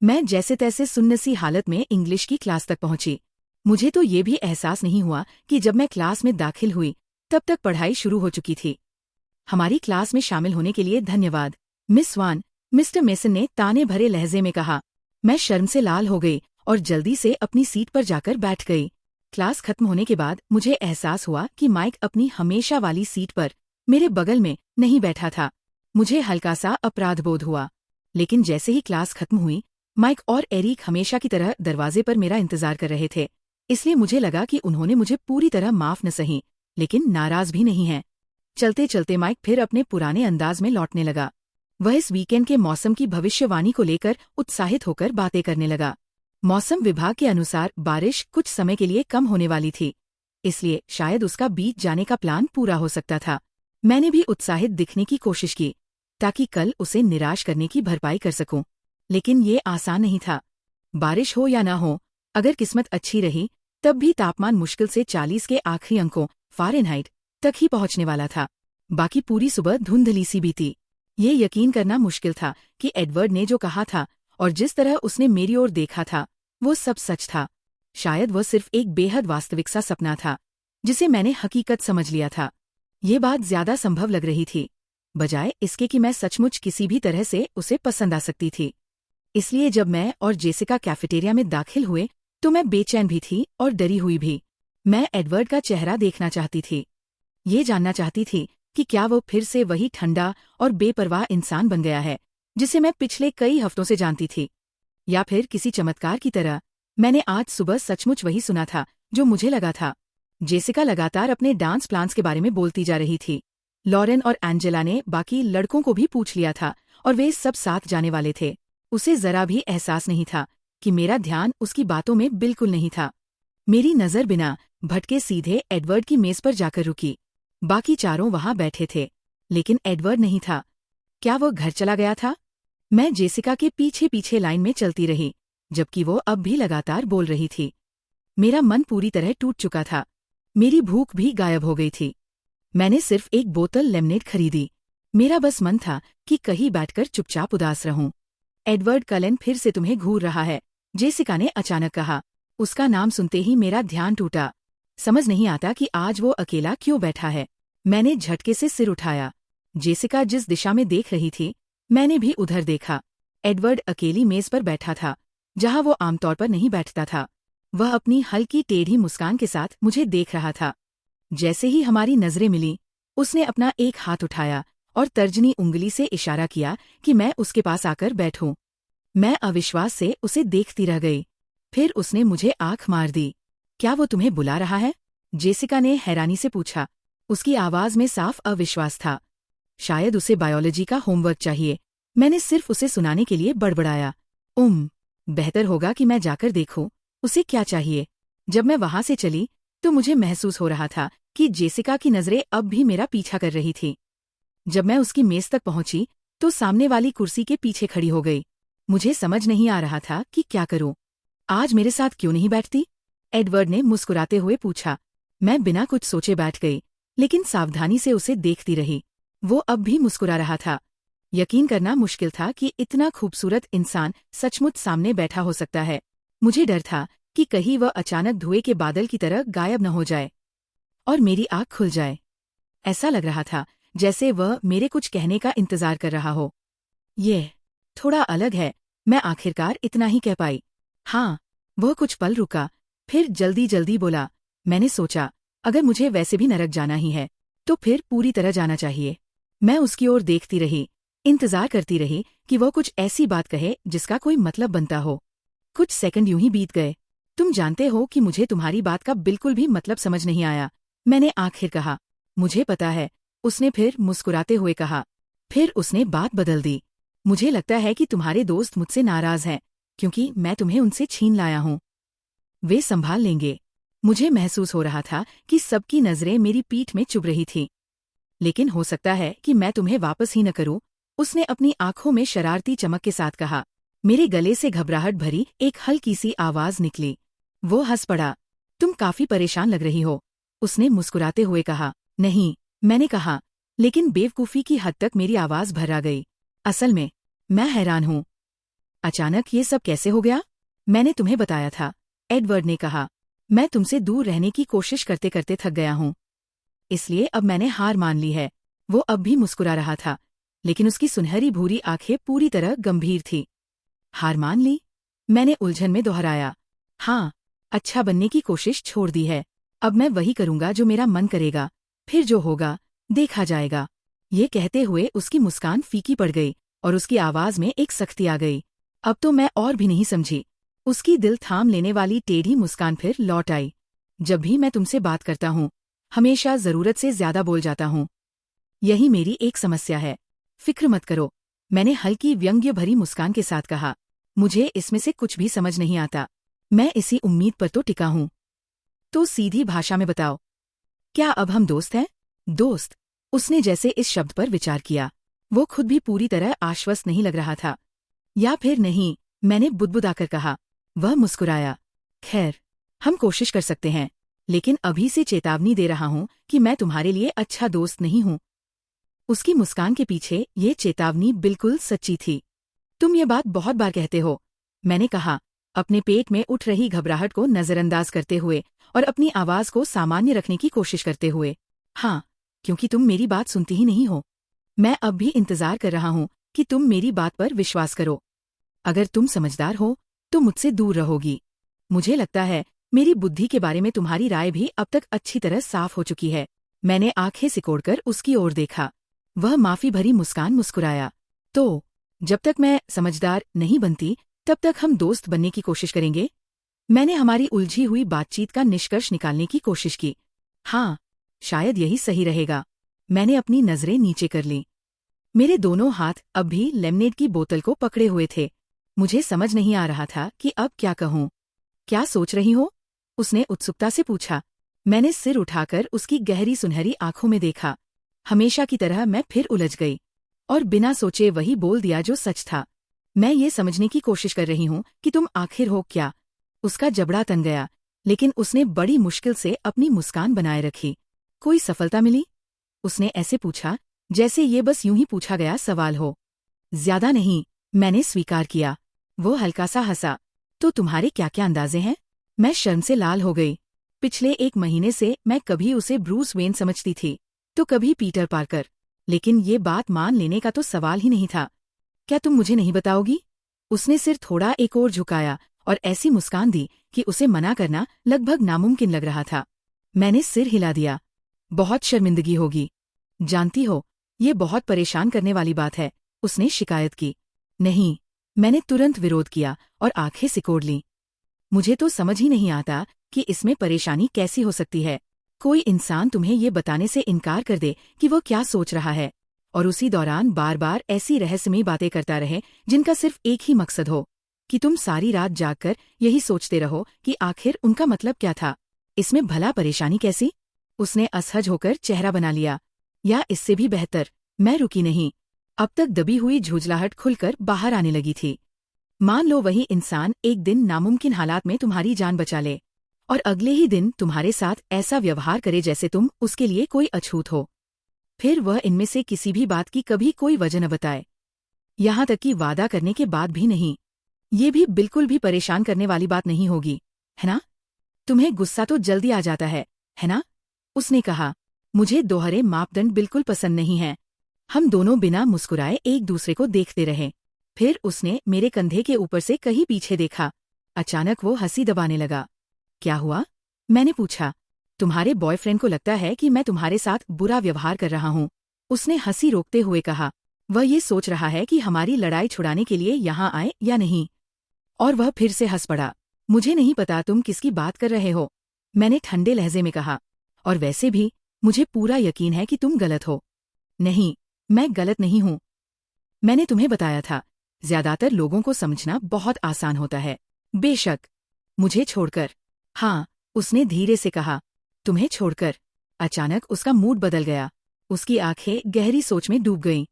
मैं जैसे तैसे सुन्न सी हालत में इंग्लिश की क्लास तक पहुंची। मुझे तो ये भी एहसास नहीं हुआ कि जब मैं क्लास में दाखिल हुई तब तक पढ़ाई शुरू हो चुकी थी। हमारी क्लास में शामिल होने के लिए धन्यवाद, मिस वान, मिस्टर मेसन ने ताने भरे लहजे में कहा। मैं शर्म से लाल हो गई और जल्दी से अपनी सीट पर जाकर बैठ गई। क्लास खत्म होने के बाद मुझे एहसास हुआ कि माइक अपनी हमेशा वाली सीट पर मेरे बगल में नहीं बैठा था। मुझे हल्का सा अपराध बोध हुआ, लेकिन जैसे ही क्लास खत्म हुई माइक और एरिक हमेशा की तरह दरवाजे पर मेरा इंतजार कर रहे थे। इसलिए मुझे लगा कि उन्होंने मुझे पूरी तरह माफ न सही, लेकिन नाराज भी नहीं है। चलते चलते माइक फिर अपने पुराने अंदाज में लौटने लगा। वह इस वीकेंड के मौसम की भविष्यवाणी को लेकर उत्साहित होकर बातें करने लगा। मौसम विभाग के अनुसार बारिश कुछ समय के लिए कम होने वाली थी, इसलिए शायद उसका बीत जाने का प्लान पूरा हो सकता था। मैंने भी उत्साहित दिखने की कोशिश की ताकि कल उसे निराश करने की भरपाई कर सकूं, लेकिन ये आसान नहीं था। बारिश हो या ना हो, अगर किस्मत अच्छी रही तब भी तापमान मुश्किल से 40 के आखिरी अंकों फ़ारेनहाइट तक ही पहुंचने वाला था। बाकी पूरी सुबह धुंधली सी बीती। ये यकीन करना मुश्किल था कि एडवर्ड ने जो कहा था और जिस तरह उसने मेरी ओर देखा था वो सब सच था। शायद वह सिर्फ एक बेहद वास्तविक सा सपना था जिसे मैंने हकीकत समझ लिया था। ये बात ज्यादा संभव लग रही थी, बजाय इसके कि मैं सचमुच किसी भी तरह से उसे पसंद आ सकती थी। इसलिए जब मैं और जेसिका कैफेटेरिया में दाखिल हुए तो मैं बेचैन भी थी और डरी हुई भी। मैं एडवर्ड का चेहरा देखना चाहती थी। ये जानना चाहती थी कि क्या वो फिर से वही ठंडा और बेपरवाह इंसान बन गया है जिसे मैं पिछले कई हफ्तों से जानती थी, या फिर किसी चमत्कार की तरह मैंने आज सुबह सचमुच वही सुना था जो मुझे लगा था। जेसिका लगातार अपने डांस प्लान्स के बारे में बोलती जा रही थी। लॉरेन और एंजेला ने बाकी लड़कों को भी पूछ लिया था और वे सब साथ जाने वाले थे। उसे जरा भी एहसास नहीं था कि मेरा ध्यान उसकी बातों में बिल्कुल नहीं था। मेरी नजर बिना भटके सीधे एडवर्ड की मेज पर जाकर रुकी। बाकी चारों वहां बैठे थे, लेकिन एडवर्ड नहीं था। क्या वो घर चला गया था? मैं जेसिका के पीछे पीछे लाइन में चलती रही, जबकि वो अब भी लगातार बोल रही थी। मेरा मन पूरी तरह टूट चुका था। मेरी भूख भी गायब हो गई थी। मैंने सिर्फ एक बोतल लेमनेड खरीदी। मेरा बस मन था कि कहीं बैठकर चुपचाप उदास रहूं। एडवर्ड कलेन फिर से तुम्हें घूर रहा है, जेसिका ने अचानक कहा। उसका नाम सुनते ही मेरा ध्यान टूटा। समझ नहीं आता कि आज वो अकेला क्यों बैठा है। मैंने झटके से सिर उठाया। जेसिका जिस दिशा में देख रही थी मैंने भी उधर देखा। एडवर्ड अकेली मेज पर बैठा था, जहां वो आमतौर पर नहीं बैठता था। वह अपनी हल्की टेढ़ी मुस्कान के साथ मुझे देख रहा था। जैसे ही हमारी नजरें मिली उसने अपना एक हाथ उठाया और तर्जनी उंगली से इशारा किया कि मैं उसके पास आकर बैठूं। मैं अविश्वास से उसे देखती रह गई। फिर उसने मुझे आंख मार दी। क्या वो तुम्हें बुला रहा है? जेसिका ने हैरानी से पूछा। उसकी आवाज में साफ अविश्वास था। शायद उसे बायोलॉजी का होमवर्क चाहिए। मैंने सिर्फ उसे सुनाने के लिए बड़बड़ाया। बेहतर होगा कि मैं जाकर देखूं उसे क्या चाहिए। जब मैं वहां से चली तो मुझे महसूस हो रहा था कि जेसिका की नजरें अब भी मेरा पीछा कर रही थी। जब मैं उसकी मेज तक पहुंची तो सामने वाली कुर्सी के पीछे खड़ी हो गई। मुझे समझ नहीं आ रहा था कि क्या करूं। आज मेरे साथ क्यों नहीं बैठती? एडवर्ड ने मुस्कुराते हुए पूछा। मैं बिना कुछ सोचे बैठ गई, लेकिन सावधानी से उसे देखती रही। वो अब भी मुस्कुरा रहा था। यकीन करना मुश्किल था कि इतना खूबसूरत इंसान सचमुच सामने बैठा हो सकता है। मुझे डर था कि कहीं वह अचानक धुएं के बादल की तरह गायब न हो जाए और मेरी आँख खुल जाए। ऐसा लग रहा था जैसे वह मेरे कुछ कहने का इंतजार कर रहा हो। ये थोड़ा अलग है, मैं आखिरकार इतना ही कह पाई। हाँ। वह कुछ पल रुका, फिर जल्दी जल्दी बोला। मैंने सोचा अगर मुझे वैसे भी नरक जाना ही है तो फिर पूरी तरह जाना चाहिए। मैं उसकी ओर देखती रही, इंतजार करती रही कि वह कुछ ऐसी बात कहे जिसका कोई मतलब बनता हो। कुछ सेकंड यूं ही बीत गए। तुम जानते हो कि मुझे तुम्हारी बात का बिल्कुल भी मतलब समझ नहीं आया, मैंने आखिर कहा। मुझे पता है, उसने फिर मुस्कुराते हुए कहा। फिर उसने बात बदल दी। मुझे लगता है कि तुम्हारे दोस्त मुझसे नाराज हैं क्योंकि मैं तुम्हें उनसे छीन लाया हूं। वे संभाल लेंगे। मुझे महसूस हो रहा था कि सबकी नजरें मेरी पीठ में चुभ रही थीं। लेकिन हो सकता है कि मैं तुम्हें वापस ही न करूं, उसने अपनी आंखों में शरारती चमक के साथ कहा। मेरे गले से घबराहट भरी एक हल्की सी आवाज निकली। वो हंस पड़ा। तुम काफी परेशान लग रही हो, उसने मुस्कुराते हुए कहा। नहीं, मैंने कहा, लेकिन बेवकूफी की हद तक मेरी आवाज भर आ गई। असल में मैं हैरान हूं। अचानक ये सब कैसे हो गया? मैंने तुम्हें बताया था, एडवर्ड ने कहा। मैं तुमसे दूर रहने की कोशिश करते करते थक गया हूँ, इसलिए अब मैंने हार मान ली है। वो अब भी मुस्कुरा रहा था, लेकिन उसकी सुनहरी भूरी आंखें पूरी तरह गंभीर थी। हार मान ली? मैंने उलझन में दोहराया। हाँ, अच्छा बनने की कोशिश छोड़ दी है। अब मैं वही करूंगा जो मेरा मन करेगा, फिर जो होगा देखा जाएगा। ये कहते हुए उसकी मुस्कान फीकी पड़ गई और उसकी आवाज में एक सख्ती आ गई। अब तो मैं और भी नहीं समझी। उसकी दिल थाम लेने वाली टेढ़ी मुस्कान फिर लौट आई। जब भी मैं तुमसे बात करता हूँ, हमेशा जरूरत से ज्यादा बोल जाता हूँ। यही मेरी एक समस्या है। फिक्र मत करो, मैंने हल्की व्यंग्य भरी मुस्कान के साथ कहा। मुझे इसमें से कुछ भी समझ नहीं आता। मैं इसी उम्मीद पर तो टिका हूँ। तो सीधी भाषा में बताओ, क्या अब हम दोस्त हैं? दोस्त? उसने जैसे इस शब्द पर विचार किया। वो खुद भी पूरी तरह आश्वस्त नहीं लग रहा था। या फिर नहीं, मैंने बुदबुदाकर कहा। वह मुस्कुराया। खैर, हम कोशिश कर सकते हैं, लेकिन अभी से चेतावनी दे रहा हूं कि मैं तुम्हारे लिए अच्छा दोस्त नहीं हूं। उसकी मुस्कान के पीछे ये चेतावनी बिल्कुल सच्ची थी। तुम ये बात बहुत बार कहते हो, मैंने कहा, अपने पेट में उठ रही घबराहट को नजरअंदाज करते हुए और अपनी आवाज को सामान्य रखने की कोशिश करते हुए। हाँ, क्योंकि तुम मेरी बात सुनती ही नहीं हो। मैं अब भी इंतजार कर रहा हूं कि तुम मेरी बात पर विश्वास करो। अगर तुम समझदार हो तो मुझसे दूर रहोगी। मुझे लगता है मेरी बुद्धि के बारे में तुम्हारी राय भी अब तक अच्छी तरह साफ हो चुकी है। मैंने आंखें सिकोड़कर उसकी ओर देखा। वह माफी भरी मुस्कान मुस्कुराया। तो जब तक मैं समझदार नहीं बनती, तब तक हम दोस्त बनने की कोशिश करेंगे? मैंने हमारी उलझी हुई बातचीत का निष्कर्ष निकालने की कोशिश की। हाँ, शायद यही सही रहेगा। मैंने अपनी नजरें नीचे कर लीं। मेरे दोनों हाथ अब भी लेमनेड की बोतल को पकड़े हुए थे। मुझे समझ नहीं आ रहा था कि अब क्या कहूँ। क्या सोच रही हो? उसने उत्सुकता से पूछा। मैंने सिर उठाकर उसकी गहरी सुनहरी आंखों में देखा। हमेशा की तरह मैं फिर उलझ गई और बिना सोचे वही बोल दिया जो सच था। मैं ये समझने की कोशिश कर रही हूँ कि तुम आखिर हो क्या। उसका जबड़ा तन गया, लेकिन उसने बड़ी मुश्किल से अपनी मुस्कान बनाए रखी। कोई सफलता मिली? उसने ऐसे पूछा जैसे ये बस यूं ही पूछा गया सवाल हो। ज्यादा नहीं, मैंने स्वीकार किया। वो हल्का सा हंसा। तो तुम्हारे क्या क्या अंदाजे हैं? मैं शर्म से लाल हो गई। पिछले 1 महीने से मैं कभी उसे ब्रूस वेन समझती थी, तो कभी पीटर पार्कर, लेकिन ये बात मान लेने का तो सवाल ही नहीं था। क्या तुम मुझे नहीं बताओगी? उसने सिर थोड़ा एक ओर झुकाया और ऐसी मुस्कान दी कि उसे मना करना लगभग नामुमकिन लग रहा था। मैंने सिर हिला दिया। बहुत शर्मिंदगी होगी। जानती हो, ये बहुत परेशान करने वाली बात है, उसने शिकायत की। नहीं, मैंने तुरंत विरोध किया और आंखें सिकोड़ लीं। मुझे तो समझ ही नहीं आता कि इसमें परेशानी कैसी हो सकती है। कोई इंसान तुम्हें ये बताने से इनकार कर दे कि वो क्या सोच रहा है, और उसी दौरान बार बार ऐसी रहस्यमयी बातें करता रहे जिनका सिर्फ एक ही मकसद हो कि तुम सारी रात जागकर यही सोचते रहो कि आखिर उनका मतलब क्या था। इसमें भला परेशानी कैसी? उसने असहज होकर चेहरा बना लिया। या इससे भी बेहतर, मैं रुकी नहीं। अब तक दबी हुई झुंझलाहट खुलकर बाहर आने लगी थी। मान लो वही इंसान एक दिन नामुमकिन हालात में तुम्हारी जान बचा ले, और अगले ही दिन तुम्हारे साथ ऐसा व्यवहार करे जैसे तुम उसके लिए कोई अछूत हो। फिर वह इनमें से किसी भी बात की कभी कोई वजह न बताए, यहाँ तक कि वादा करने के बाद भी नहीं। ये भी बिल्कुल भी परेशान करने वाली बात नहीं होगी, है ना? तुम्हें गुस्सा तो जल्दी आ जाता है ना? उसने कहा। मुझे दोहरे मापदंड बिल्कुल पसंद नहीं हैं। हम दोनों बिना मुस्कुराए एक दूसरे को देखते रहे। फिर उसने मेरे कंधे के ऊपर से कहीं पीछे देखा। अचानक वो हंसी दबाने लगा। क्या हुआ? मैंने पूछा। तुम्हारे बॉयफ्रेंड को लगता है कि मैं तुम्हारे साथ बुरा व्यवहार कर रहा हूँ, उसने हंसी रोकते हुए कहा। वह ये सोच रहा है कि हमारी लड़ाई छुड़ाने के लिए यहाँ आए या नहीं। और वह फिर से हंस पड़ा। मुझे नहीं पता तुम किसकी बात कर रहे हो, मैंने ठंडे लहजे में कहा। और वैसे भी मुझे पूरा यकीन है कि तुम गलत हो। नहीं, मैं गलत नहीं हूँ। मैंने तुम्हें बताया था, ज्यादातर लोगों को समझना बहुत आसान होता है। बेशक। मुझे छोड़कर। हाँ, उसने धीरे से कहा। तुम्हें छोड़कर। अचानक उसका मूड बदल गया। उसकी आंखें गहरी सोच में डूब गईं।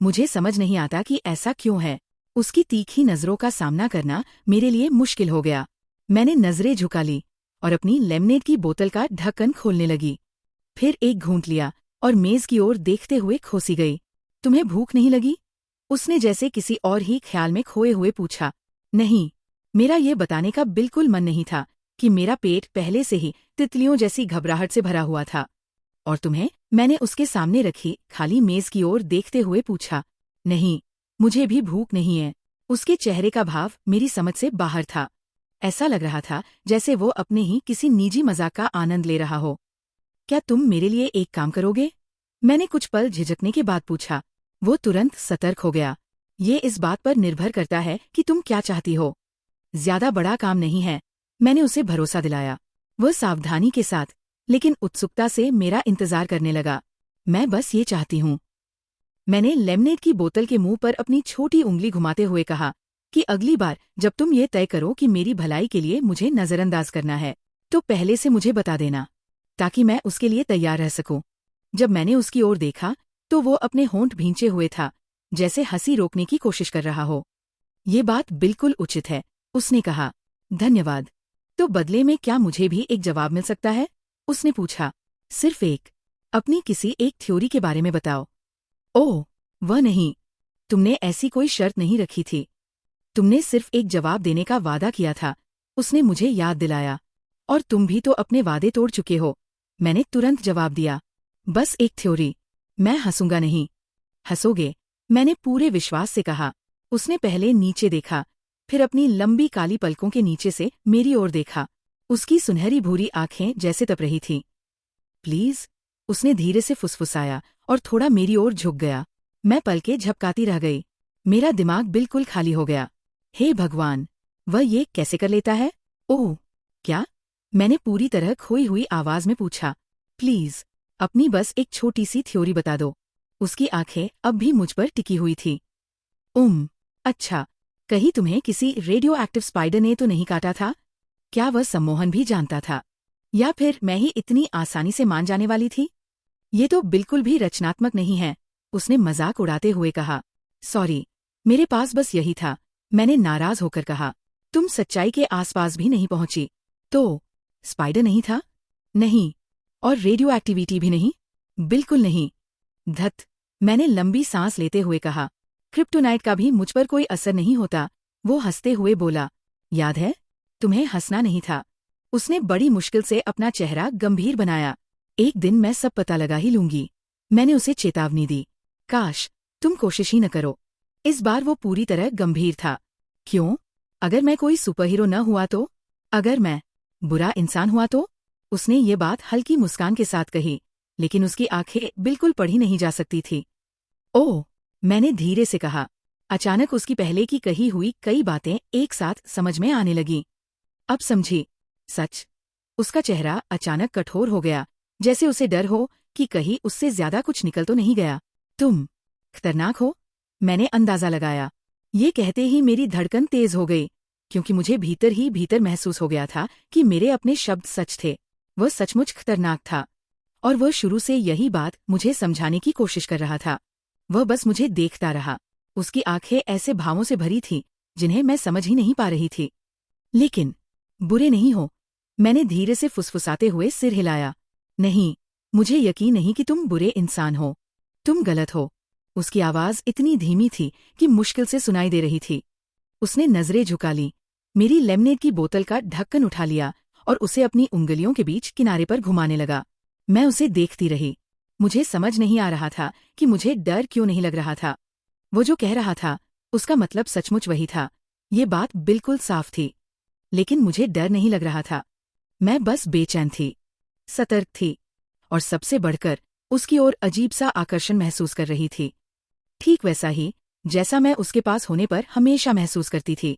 मुझे समझ नहीं आता कि ऐसा क्यों है। उसकी तीखी नजरों का सामना करना मेरे लिए मुश्किल हो गया। मैंने नजरें झुका ली और अपनी लेमनेड की बोतल का ढक्कन खोलने लगी। फिर एक घूंट लिया और मेज की ओर देखते हुए खोसी गई। तुम्हें भूख नहीं लगी? उसने जैसे किसी और ही ख्याल में खोए हुए पूछा। नहीं, मेरा ये बताने का बिल्कुल मन नहीं था कि मेरा पेट पहले से ही तितलियों जैसी घबराहट से भरा हुआ था। और तुम्हें? मैंने उसके सामने रखी खाली मेज की ओर देखते हुए पूछा। नहीं, मुझे भी भूख नहीं है। उसके चेहरे का भाव मेरी समझ से बाहर था। ऐसा लग रहा था जैसे वो अपने ही किसी निजी मजाक का आनंद ले रहा हो। क्या तुम मेरे लिए एक काम करोगे? मैंने कुछ पल झिझकने के बाद पूछा। वो तुरंत सतर्क हो गया। ये इस बात पर निर्भर करता है कि तुम क्या चाहती हो। ज्यादा बड़ा काम नहीं है, मैंने उसे भरोसा दिलाया। वह सावधानी के साथ लेकिन उत्सुकता से मेरा इंतजार करने लगा। मैं बस ये चाहती हूँ। मैंने लेमनेड की बोतल के मुंह पर अपनी छोटी उंगली घुमाते हुए कहा कि अगली बार जब तुम ये तय करो कि मेरी भलाई के लिए मुझे नजरअंदाज करना है, तो पहले से मुझे बता देना, ताकि मैं उसके लिए तैयार रह सकूं। जब मैंने उसकी ओर देखा तो वो अपने होंठ भींचे हुए था, जैसे हंसी रोकने की कोशिश कर रहा हो। ये बात बिल्कुल उचित है, उसने कहा। धन्यवाद। तो बदले में क्या मुझे भी एक जवाब मिल सकता है? उसने पूछा। सिर्फ एक। अपनी किसी एक थ्योरी के बारे में बताओ। ओह, वह नहीं। तुमने ऐसी कोई शर्त नहीं रखी थी। तुमने सिर्फ एक जवाब देने का वादा किया था, उसने मुझे याद दिलाया। और तुम भी तो अपने वादे तोड़ चुके हो, मैंने तुरंत जवाब दिया। बस एक थ्योरी। मैं हंसूंगा नहीं। हंसोगे, मैंने पूरे विश्वास से कहा। उसने पहले नीचे देखा, फिर अपनी लंबी काली पलकों के नीचे से मेरी ओर देखा। उसकी सुनहरी भूरी आंखें जैसे तप रही थीं। प्लीज, उसने धीरे से फुसफुसाया और थोड़ा मेरी ओर झुक गया। मैं पलके झपकाती रह गई। मेरा दिमाग बिल्कुल खाली हो गया। हे भगवान, वह ये कैसे कर लेता है? ओह, क्या? मैंने पूरी तरह खोई हुई आवाज में पूछा। प्लीज, अपनी बस एक छोटी सी थ्योरी बता दो। उसकी आंखें अब भी मुझ पर टिकी हुई थी। अच्छा, कहीं तुम्हें किसी रेडियो एक्टिव स्पाइडर ने तो नहीं काटा था? क्या वह सम्मोहन भी जानता था? या फिर मैं ही इतनी आसानी से मान जाने वाली थी? ये तो बिल्कुल भी रचनात्मक नहीं है, उसने मजाक उड़ाते हुए कहा। सॉरी, मेरे पास बस यही था, मैंने नाराज होकर कहा। तुम सच्चाई के आसपास भी नहीं पहुंची। तो स्पाइडर नहीं था? नहीं। और रेडियो एक्टिविटी भी नहीं? बिल्कुल नहीं। धत, मैंने लंबी सांस लेते हुए कहा। क्रिप्टोनाइट का भी मुझ पर कोई असर नहीं होता, वो हंसते हुए बोला। याद है? तुम्हें हंसना नहीं था। उसने बड़ी मुश्किल से अपना चेहरा गंभीर बनाया। एक दिन मैं सब पता लगा ही लूंगी। मैंने उसे चेतावनी दी। काश, तुम कोशिश ही न करो। इस बार वो पूरी तरह गंभीर था। क्यों? अगर मैं कोई सुपरहीरो न हुआ तो? अगर मैं बुरा इंसान हुआ तो? उसने ये बात हल्की मुस्कान के साथ कही, लेकिन उसकी आंखें बिल्कुल पढ़ी नहीं जा सकती थी। ओह, मैंने धीरे से कहा। अचानक उसकी पहले की कही हुई कई बातें एक साथ समझ में आने लगीं। अब समझी। सच। उसका चेहरा अचानक कठोर हो गया, जैसे उसे डर हो कि कहीं उससे ज्यादा कुछ निकल तो नहीं गया। तुम खतरनाक हो, मैंने अंदाजा लगाया। ये कहते ही मेरी धड़कन तेज हो गई, क्योंकि मुझे भीतर ही भीतर महसूस हो गया था कि मेरे अपने शब्द सच थे। वह सचमुच खतरनाक था, और वह शुरू से यही बात मुझे समझाने की कोशिश कर रहा था। वह बस मुझे देखता रहा। उसकी आंखें ऐसे भावों से भरी थीं जिन्हें मैं समझ ही नहीं पा रही थी। लेकिन बुरे नहीं हो, मैंने धीरे से फुसफुसाते हुए सिर हिलाया। नहीं, मुझे यकीन नहीं कि तुम बुरे इंसान हो। तुम गलत हो। उसकी आवाज इतनी धीमी थी कि मुश्किल से सुनाई दे रही थी। उसने नजरें झुका ली, मेरी लेमनेड की बोतल का ढक्कन उठा लिया और उसे अपनी उंगलियों के बीच किनारे पर घुमाने लगा। मैं उसे देखती रही। मुझे समझ नहीं आ रहा था कि मुझे डर क्यों नहीं लग रहा था। वो जो कह रहा था, उसका मतलब सचमुच वही था। ये बात बिल्कुल साफ थी। लेकिन मुझे डर नहीं लग रहा था। मैं बस बेचैन थी, सतर्क थी, और सबसे बढ़कर उसकी ओर अजीब सा आकर्षण महसूस कर रही थी। ठीक वैसा ही जैसा मैं उसके पास होने पर हमेशा महसूस करती थी।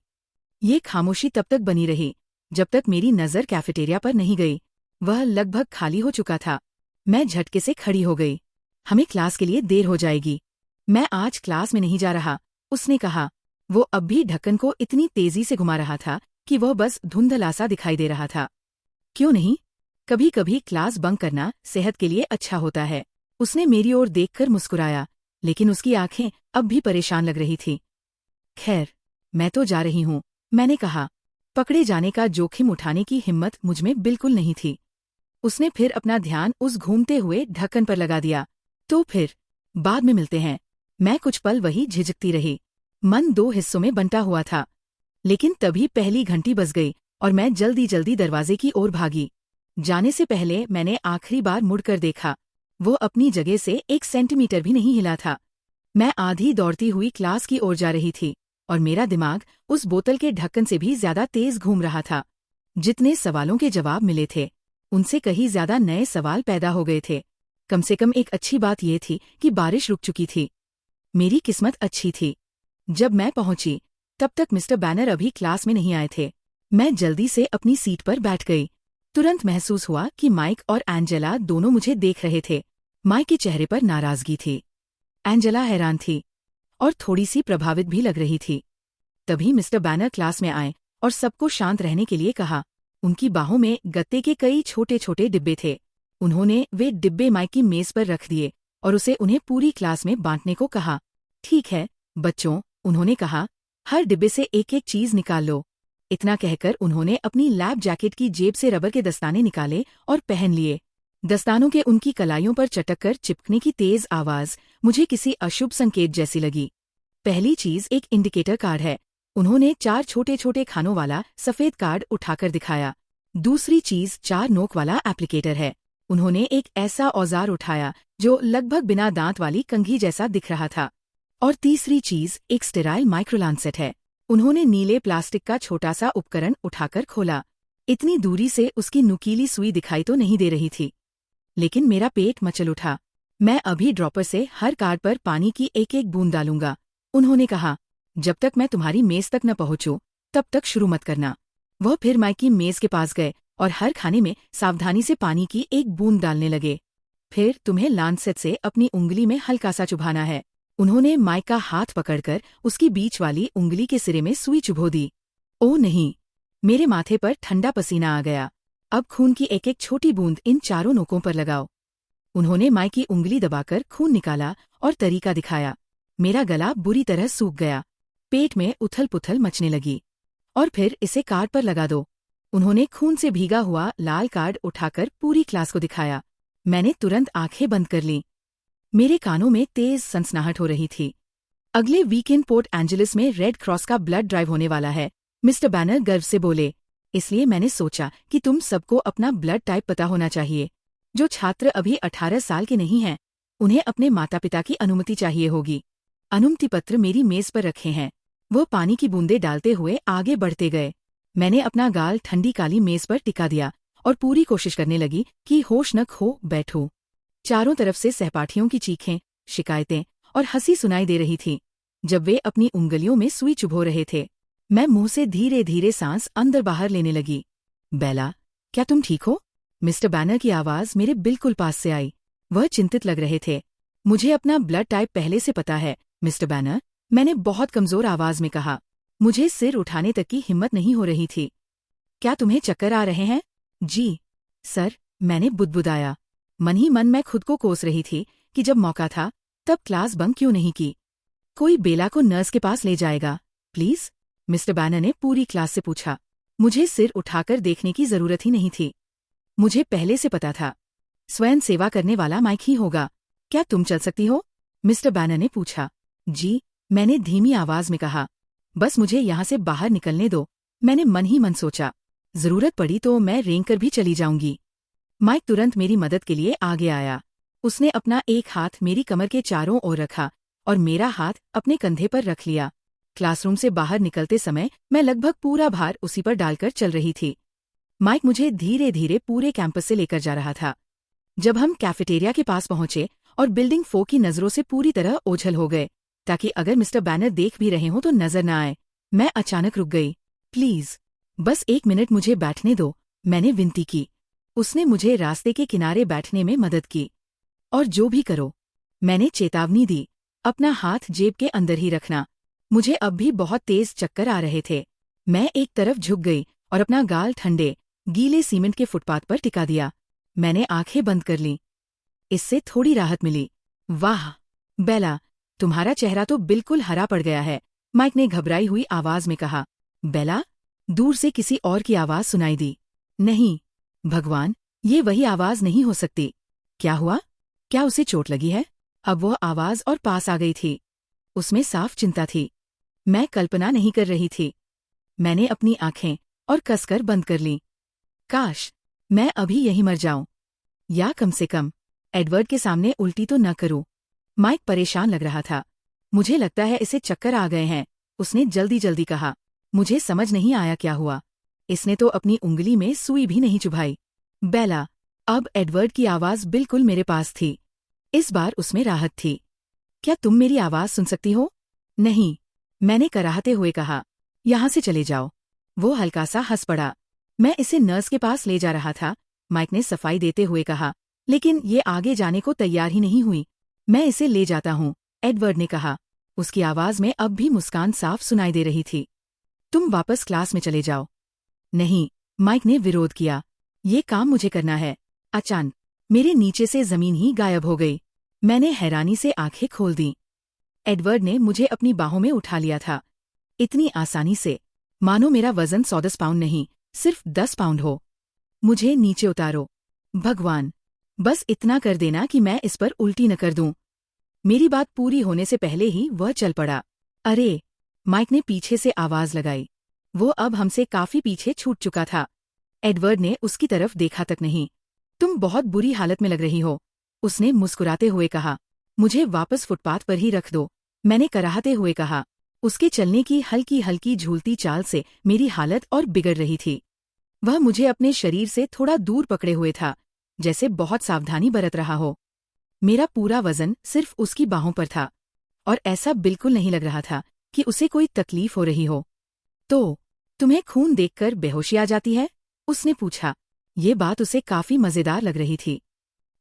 ये खामोशी तब तक बनी रही जब तक मेरी नज़र कैफेटेरिया पर नहीं गई। वह लगभग खाली हो चुका था। मैं झटके से खड़ी हो गई। हमें क्लास के लिए देर हो जाएगी। मैं आज क्लास में नहीं जा रहा, उसने कहा। वो अब भी ढक्कन को इतनी तेजी से घुमा रहा था कि वह बस धुंधला सा दिखाई दे रहा था। क्यों नहीं? कभी कभी क्लास बंक करना सेहत के लिए अच्छा होता है। उसने मेरी ओर देखकर मुस्कुराया, लेकिन उसकी आंखें अब भी परेशान लग रही थी। खैर, मैं तो जा रही हूँ, मैंने कहा। पकड़े जाने का जोखिम उठाने की हिम्मत मुझमें बिल्कुल नहीं थी। उसने फिर अपना ध्यान उस घूमते हुए ढक्कन पर लगा दिया। तो फिर बाद में मिलते हैं, मैं कुछ पल वही झिझकती रही। मन 2 हिस्सों में बंटा हुआ था। लेकिन तभी पहली घंटी बज गई और मैं जल्दी जल्दी दरवाजे की ओर भागी। जाने से पहले मैंने आखिरी बार मुड़कर देखा। वो अपनी जगह से 1 सेंटीमीटर भी नहीं हिला था। मैं आधी दौड़ती हुई क्लास की ओर जा रही थी और मेरा दिमाग उस बोतल के ढक्कन से भी ज्यादा तेज घूम रहा था। जितने सवालों के जवाब मिले थे, उनसे कहीं ज्यादा नए सवाल पैदा हो गए थे। कम से कम एक अच्छी बात यह थी कि बारिश रुक चुकी थी। मेरी किस्मत अच्छी थी। जब मैं पहुंची, तब तक मिस्टर बैनर अभी क्लास में नहीं आए थे। मैं जल्दी से अपनी सीट पर बैठ गई। तुरंत महसूस हुआ कि माइक और एंजेला दोनों मुझे देख रहे थे। माइक के चेहरे पर नाराजगी थी। एंजेला हैरान थी और थोड़ी सी प्रभावित भी लग रही थी। तभी मिस्टर बैनर क्लास में आए और सबको शांत रहने के लिए कहा। उनकी बाहों में गत्ते के कई छोटे छोटे डिब्बे थे। उन्होंने वे डिब्बे माइक की मेज पर रख दिए और उसे उन्हें पूरी क्लास में बांटने को कहा। ठीक है बच्चों, उन्होंने कहा, हर डिब्बे से एक एक चीज निकाल लो। इतना कहकर उन्होंने अपनी लैब जैकेट की जेब से रबर के दस्ताने निकाले और पहन लिए। दस्तानों के उनकी कलाइयों पर चटककर चिपकने की तेज आवाज मुझे किसी अशुभ संकेत जैसी लगी। पहली चीज एक इंडिकेटर कार्ड है। उन्होंने 4 छोटे छोटे खानों वाला सफेद कार्ड उठाकर दिखाया। दूसरी चीज 4 नोक वाला एप्लीकेटर है। उन्होंने एक ऐसा औजार उठाया जो लगभग बिना दांत वाली कंघी जैसा दिख रहा था। और तीसरी चीज एक स्टेराइल माइक्रोलांसेट है। उन्होंने नीले प्लास्टिक का छोटा सा उपकरण उठाकर खोला। इतनी दूरी से उसकी नुकीली सुई दिखाई तो नहीं दे रही थी, लेकिन मेरा पेट मचल उठा। मैं अभी ड्रॉपर से हर कार्ड पर पानी की एक एक बूंद डालूंगा, उन्होंने कहा। जब तक मैं तुम्हारी मेज तक न पहुंचूं, तब तक शुरू मत करना। वह फिर माइक की मेज के पास गए और हर खाने में सावधानी से पानी की एक बूंद डालने लगे। फिर तुम्हें लांसेट से अपनी उंगली में हल्का सा चुभाना है। उन्होंने माइक का हाथ पकड़कर उसकी बीच वाली उंगली के सिरे में सुई चुभो दी। ओह नहीं! मेरे माथे पर ठंडा पसीना आ गया। अब खून की एक एक छोटी बूंद इन 4 नोकों पर लगाओ। उन्होंने माइक की उंगली दबाकर खून निकाला और तरीका दिखाया। मेरा गला बुरी तरह सूख गया। पेट में उथल पुथल मचने लगी। और फिर इसे कार्ड पर लगा दो। उन्होंने खून से भीगा हुआ लाल कार्ड उठाकर पूरी क्लास को दिखाया। मैंने तुरंत आंखें बंद कर लीं। मेरे कानों में तेज सनसनाहट हो रही थी। अगले वीकेंड पोर्ट एंजलिस में रेड क्रॉस का ब्लड ड्राइव होने वाला है, मिस्टर बैनर गर्व से बोले। इसलिए मैंने सोचा कि तुम सबको अपना ब्लड टाइप पता होना चाहिए। जो छात्र अभी 18 साल के नहीं हैं, उन्हें अपने माता पिता की अनुमति चाहिए होगी। अनुमति पत्र मेरी मेज पर रखे हैं। वो पानी की बूंदें डालते हुए आगे बढ़ते गए। मैंने अपना गाल ठंडी काली मेज पर टिका दिया और पूरी कोशिश करने लगी कि होश न खो बैठूं। चारों तरफ से सहपाठियों की चीखें, शिकायतें और हंसी सुनाई दे रही थी जब वे अपनी उंगलियों में सुई चुभो रहे थे। मैं मुंह से धीरे धीरे सांस अंदर बाहर लेने लगी। बेला, क्या तुम ठीक हो? मिस्टर बैनर की आवाज मेरे बिल्कुल पास से आई। वह चिंतित लग रहे थे। मुझे अपना ब्लड टाइप पहले से पता है, मिस्टर बैनर, मैंने बहुत कमजोर आवाज में कहा। मुझे सिर उठाने तक की हिम्मत नहीं हो रही थी। क्या तुम्हें चक्कर आ रहे हैं? जी सर, मैंने बुदबुदाया। मन ही मन मैं खुद को कोस रही थी कि जब मौका था तब क्लास बंक क्यों नहीं की। कोई बेला को नर्स के पास ले जाएगा प्लीज? मिस्टर बैनर ने पूरी क्लास से पूछा। मुझे सिर उठाकर देखने की जरूरत ही नहीं थी। मुझे पहले से पता था स्वयं सेवा करने वाला माइक ही होगा। क्या तुम चल सकती हो? मिस्टर बैनर ने पूछा। जी, मैंने धीमी आवाज में कहा। बस मुझे यहाँ से बाहर निकलने दो, मैंने मन ही मन सोचा। जरूरत पड़ी तो मैं रेंग कर भी चली जाऊंगी। माइक तुरंत मेरी मदद के लिए आगे आया। उसने अपना एक हाथ मेरी कमर के चारों ओर रखा और मेरा हाथ अपने कंधे पर रख लिया। क्लासरूम से बाहर निकलते समय मैं लगभग पूरा भार उसी पर डालकर चल रही थी। माइक मुझे धीरे धीरे पूरे कैंपस से लेकर जा रहा था। जब हम कैफेटेरिया के पास पहुंचे और बिल्डिंग 4 की नजरों से पूरी तरह ओझल हो गए, ताकि अगर मिस्टर बैनर देख भी रहे हों तो नजर न आए, मैं अचानक रुक गई। प्लीज, बस 1 मिनट मुझे बैठने दो, मैंने विनती की। उसने मुझे रास्ते के किनारे बैठने में मदद की। और जो भी करो, मैंने चेतावनी दी, अपना हाथ जेब के अंदर ही रखना। मुझे अब भी बहुत तेज चक्कर आ रहे थे। मैं एक तरफ झुक गई और अपना गाल ठंडे, गीले सीमेंट के फुटपाथ पर टिका दिया। मैंने आंखें बंद कर लीं। इससे थोड़ी राहत मिली। वाह बेला, तुम्हारा चेहरा तो बिल्कुल हरा पड़ गया है, माइक ने घबराई हुई आवाज में कहा। बेला? दूर से किसी और की आवाज सुनाई दी। नहीं, भगवान, ये वही आवाज नहीं हो सकती। क्या हुआ? क्या उसे चोट लगी है? अब वह आवाज और पास आ गई थी। उसमें साफ चिंता थी। मैं कल्पना नहीं कर रही थी। मैंने अपनी आंखें और कसकर बंद कर लीं। काश मैं अभी यहीं मर जाऊं, या कम से कम एडवर्ड के सामने उल्टी तो न करूं। माइक परेशान लग रहा था। मुझे लगता है इसे चक्कर आ गए हैं, उसने जल्दी जल्दी कहा। मुझे समझ नहीं आया क्या हुआ। इसने तो अपनी उंगली में सुई भी नहीं चुभाई। बेला। अब एडवर्ड की आवाज बिल्कुल मेरे पास थी। इस बार उसमें राहत थी। क्या तुम मेरी आवाज सुन सकती हो? नहीं, मैंने कराहते हुए कहा। यहाँ से चले जाओ। वो हल्का सा हंस पड़ा। मैं इसे नर्स के पास ले जा रहा था, माइक ने सफाई देते हुए कहा, लेकिन ये आगे जाने को तैयार ही नहीं हुई। मैं इसे ले जाता हूँ, एडवर्ड ने कहा। उसकी आवाज में अब भी मुस्कान साफ सुनाई दे रही थी। तुम वापस क्लास में चले जाओ। नहीं, माइक ने विरोध किया। ये काम मुझे करना है। अचानक मेरे नीचे से जमीन ही गायब हो गई। मैंने हैरानी से आंखें खोल दी। एडवर्ड ने मुझे अपनी बाहों में उठा लिया था, इतनी आसानी से, मानो मेरा वजन 110 पाउंड नहीं, सिर्फ 10 पाउंड हो। मुझे नीचे उतारो। भगवान, बस इतना कर देना कि मैं इस पर उल्टी न कर दूं। मेरी बात पूरी होने से पहले ही वह चल पड़ा। अरे, माइक ने पीछे से आवाज लगाई। वो अब हमसे काफी पीछे छूट चुका था। एडवर्ड ने उसकी तरफ देखा तक नहीं। तुम बहुत बुरी हालत में लग रही हो, उसने मुस्कुराते हुए कहा। मुझे वापस फुटपाथ पर ही रख दो, मैंने कराहते हुए कहा। उसके चलने की हल्की हल्की झूलती चाल से मेरी हालत और बिगड़ रही थी। वह मुझे अपने शरीर से थोड़ा दूर पकड़े हुए था, जैसे बहुत सावधानी बरत रहा हो। मेरा पूरा वजन सिर्फ उसकी बाहों पर था, और ऐसा बिल्कुल नहीं लग रहा था कि उसे कोई तकलीफ हो रही हो। तो, तुम्हें खून देखकर बेहोशी आ जाती है? उसने पूछा। ये बात उसे काफी मजेदार लग रही थी।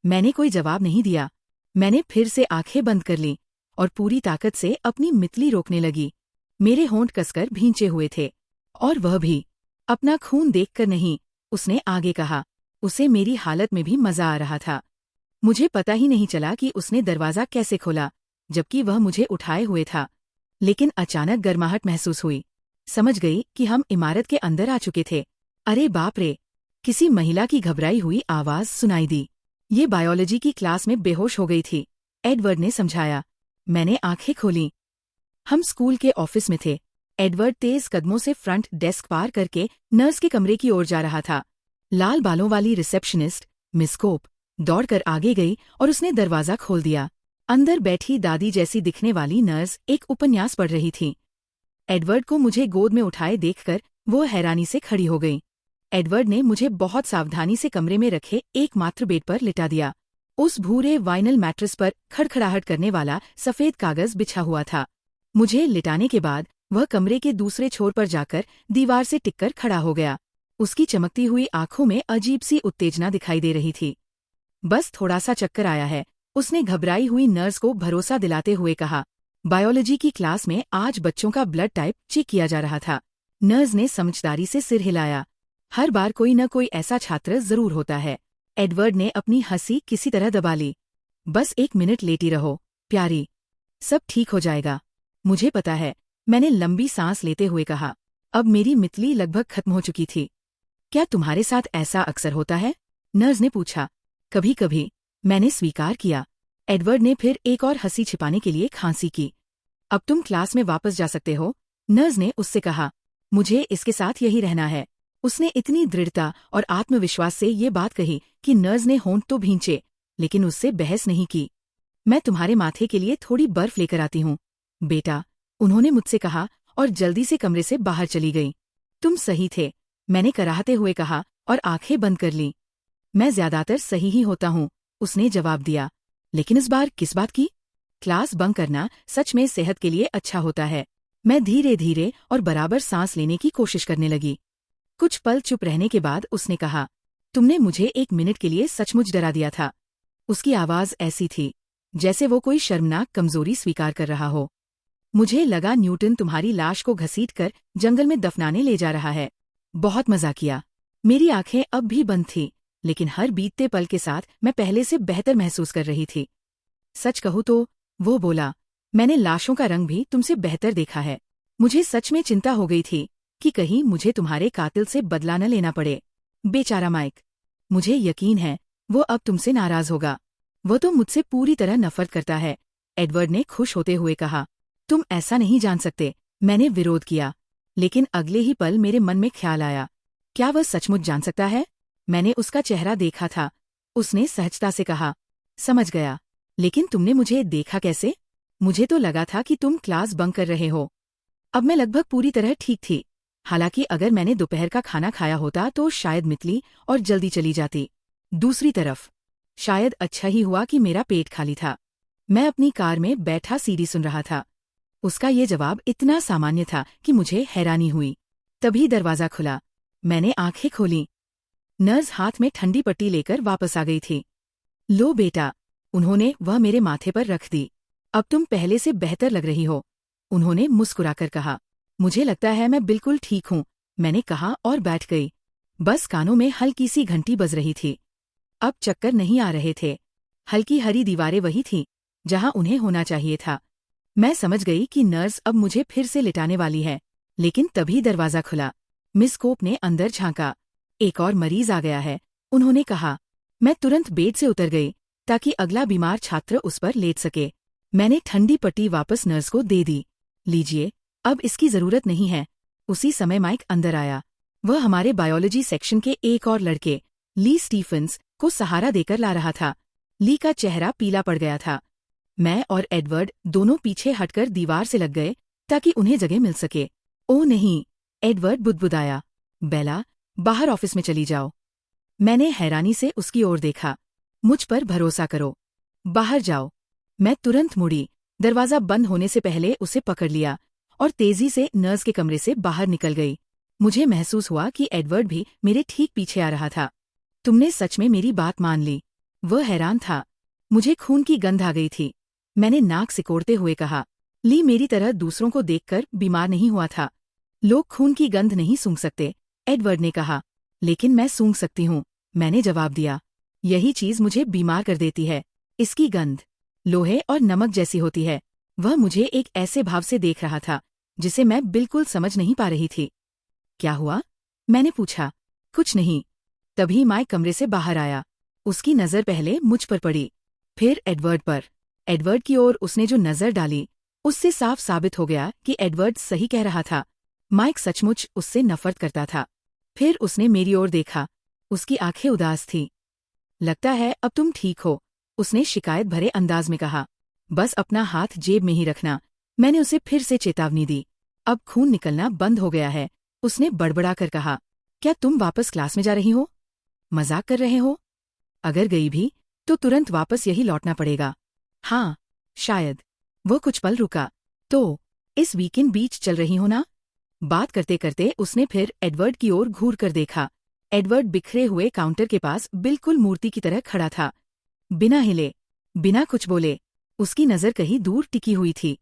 मैंने कोई जवाब नहीं दिया। मैंने फिर से आंखें बंद कर लीं और पूरी ताकत से अपनी मितली रोकने लगी। मेरे होंठ कसकर भींचे हुए थे, और वह भी अपना खून देखकर नहीं, उसने आगे कहा। उसे मेरी हालत में भी मजा आ रहा था। मुझे पता ही नहीं चला कि उसने दरवाजा कैसे खोला, जबकि वह मुझे उठाए हुए था। लेकिन अचानक गर्माहट महसूस हुई। समझ गई कि हम इमारत के अंदर आ चुके थे। अरे बाप रे! किसी महिला की घबराई हुई आवाज सुनाई दी। ये बायोलॉजी की क्लास में बेहोश हो गई थी, एडवर्ड ने समझाया। मैंने आंखें खोलीं। हम स्कूल के ऑफिस में थे। एडवर्ड तेज कदमों से फ्रंट डेस्क पार करके नर्स के कमरे की ओर जा रहा था। लाल बालों वाली रिसेप्शनिस्ट, मिस कोप, दौड़कर आगे गई और उसने दरवाजा खोल दिया। अंदर बैठी दादी जैसी दिखने वाली नर्स एक उपन्यास पढ़ रही थी। एडवर्ड को मुझे गोद में उठाए देखकर वो हैरानी से खड़ी हो गई। एडवर्ड ने मुझे बहुत सावधानी से कमरे में रखे एकमात्र बेड पर लिटा दिया। उस भूरे वाइनल मैट्रेस पर खड़खड़ाहट करने वाला सफेद कागज बिछा हुआ था। मुझे लिटाने के बाद वह कमरे के दूसरे छोर पर जाकर दीवार से टिककर खड़ा हो गया। उसकी चमकती हुई आंखों में अजीब सी उत्तेजना दिखाई दे रही थी। बस थोड़ा सा चक्कर आया है, उसने घबराई हुई नर्स को भरोसा दिलाते हुए कहा। बायोलॉजी की क्लास में आज बच्चों का ब्लड टाइप चेक किया जा रहा था। नर्स ने समझदारी से सिर हिलाया। हर बार कोई न कोई ऐसा छात्र जरूर होता है। एडवर्ड ने अपनी हंसी किसी तरह दबा ली। बस 1 मिनट लेटी रहो, प्यारी। सब ठीक हो जाएगा। मुझे पता है, मैंने लंबी सांस लेते हुए कहा। अब मेरी मितली लगभग खत्म हो चुकी थी। क्या तुम्हारे साथ ऐसा अक्सर होता है? नर्स ने पूछा। कभी कभी, मैंने स्वीकार किया। एडवर्ड ने फिर एक और हंसी छिपाने के लिए खांसी की। अब तुम क्लास में वापस जा सकते हो, नर्स ने उससे कहा। मुझे इसके साथ यही रहना है। उसने इतनी दृढ़ता और आत्मविश्वास से ये बात कही कि नर्स ने होंठ तो भींचे, लेकिन उससे बहस नहीं की। मैं तुम्हारे माथे के लिए थोड़ी बर्फ लेकर आती हूँ, बेटा, उन्होंने मुझसे कहा और जल्दी से कमरे से बाहर चली गई। तुम सही थे, मैंने कराहते हुए कहा और आंखें बंद कर लीं। मैं ज्यादातर सही ही होता हूँ, उसने जवाब दिया। लेकिन इस बार किस बात की? क्लास बंक करना सच में सेहत के लिए अच्छा होता है। मैं धीरे धीरे और बराबर सांस लेने की कोशिश करने लगी। कुछ पल चुप रहने के बाद उसने कहा, तुमने मुझे 1 मिनट के लिए सचमुच डरा दिया था। उसकी आवाज ऐसी थी जैसे वो कोई शर्मनाक कमजोरी स्वीकार कर रहा हो। मुझे लगा न्यूटन तुम्हारी लाश को घसीटकर जंगल में दफनाने ले जा रहा है। बहुत मजा किया। मेरी आंखें अब भी बंद थीं, लेकिन हर बीतते पल के साथ मैं पहले से बेहतर महसूस कर रही थी। सच कहूँ तो, वो बोला, मैंने लाशों का रंग भी तुमसे बेहतर देखा है। मुझे सच में चिंता हो गई थी कि कहीं मुझे तुम्हारे कातिल से बदला न लेना पड़े। बेचारा माइक। मुझे यकीन है वो अब तुमसे नाराज होगा। वो तो मुझसे पूरी तरह नफरत करता है, एडवर्ड ने खुश होते हुए कहा। तुम ऐसा नहीं जान सकते। मैंने विरोध किया, लेकिन अगले ही पल मेरे मन में ख्याल आया, क्या वह सचमुच जान सकता है? मैंने उसका चेहरा देखा था। उसने सहजता से कहा, समझ गया। लेकिन तुमने मुझे देखा कैसे? मुझे तो लगा था कि तुम क्लास बंक कर रहे हो। अब मैं लगभग पूरी तरह ठीक थी। हालांकि अगर मैंने दोपहर का खाना खाया होता तो शायद मितली और जल्दी चली जाती। दूसरी तरफ शायद अच्छा ही हुआ कि मेरा पेट खाली था। मैं अपनी कार में बैठा सीडी सुन रहा था। उसका ये जवाब इतना सामान्य था कि मुझे हैरानी हुई। तभी दरवाज़ा खुला। मैंने आंखें खोलीं। नर्स हाथ में ठंडी पट्टी लेकर वापस आ गई थी। लो बेटा, उन्होंने वह मेरे माथे पर रख दी। अब तुम पहले से बेहतर लग रही हो, उन्होंने मुस्कुराकर कहा। मुझे लगता है मैं बिल्कुल ठीक हूँ, मैंने कहा और बैठ गई। बस कानों में हल्की सी घंटी बज रही थी। अब चक्कर नहीं आ रहे थे। हल्की हरी दीवारें वही थीं जहां उन्हें होना चाहिए था। मैं समझ गई कि नर्स अब मुझे फिर से लिटाने वाली है। लेकिन तभी दरवाज़ा खुला। मिस कोप ने अंदर झांका। एक और मरीज आ गया है, उन्होंने कहा। मैं तुरंत बेड से उतर गई ताकि अगला बीमार छात्र उस पर लेट सके। मैंने ठंडी पट्टी वापस नर्स को दे दी। लीजिए, अब इसकी जरूरत नहीं है। उसी समय माइक अंदर आया। वह हमारे बायोलॉजी सेक्शन के एक और लड़के, ली स्टीफन्स, को सहारा देकर ला रहा था। ली का चेहरा पीला पड़ गया था। मैं और एडवर्ड दोनों पीछे हटकर दीवार से लग गए ताकि उन्हें जगह मिल सके। ओह नहीं, एडवर्ड बुदबुदाया। बेला, बाहर ऑफिस में चली जाओ। मैंने हैरानी से उसकी ओर देखा। मुझ पर भरोसा करो, बाहर जाओ। मैं तुरंत मुड़ी, दरवाज़ा बंद होने से पहले उसे पकड़ लिया और तेजी से नर्स के कमरे से बाहर निकल गई। मुझे महसूस हुआ कि एडवर्ड भी मेरे ठीक पीछे आ रहा था। तुमने सच में मेरी बात मान ली? वह हैरान था। मुझे खून की गंध आ गई थी। मैंने नाक सिकोड़ते हुए कहा। ली मेरी तरह दूसरों को देखकर बीमार नहीं हुआ था। लोग खून की गंध नहीं सूंघ सकते, एडवर्ड ने कहा। लेकिन मैं सूंघ सकती हूँ, मैंने जवाब दिया। यही चीज मुझे बीमार कर देती है। इसकी गंध लोहे और नमक जैसी होती है। वह मुझे एक ऐसे भाव से देख रहा था जिसे मैं बिल्कुल समझ नहीं पा रही थी। क्या हुआ? मैंने पूछा। कुछ नहीं। तभी माइक कमरे से बाहर आया। उसकी नजर पहले मुझ पर पड़ी, फिर एडवर्ड पर। एडवर्ड की ओर उसने जो नजर डाली, उससे साफ साबित हो गया कि एडवर्ड सही कह रहा था। माइक सचमुच उससे नफरत करता था। फिर उसने मेरी ओर देखा। उसकी आंखें उदास थीं। लगता है अब तुम ठीक हो, उसने शिकायत भरे अंदाज में कहा। बस अपना हाथ जेब में ही रखना, मैंने उसे फिर से चेतावनी दी। अब खून निकलना बंद हो गया है, उसने बड़बड़ा कर कहा। क्या तुम वापस क्लास में जा रही हो? मजाक कर रहे हो? अगर गई भी तो तुरंत वापस यही लौटना पड़ेगा। हाँ, शायद। वो कुछ पल रुका। तो इस वीकेंड बीच चल रही हो ना? बात करते करते उसने फिर एडवर्ड की ओर घूर कर देखा। एडवर्ड बिखरे हुए काउंटर के पास बिल्कुल मूर्ति की तरह खड़ा था, बिना हिले, बिना कुछ बोले। उसकी नजर कहीं दूर टिकी हुई थी।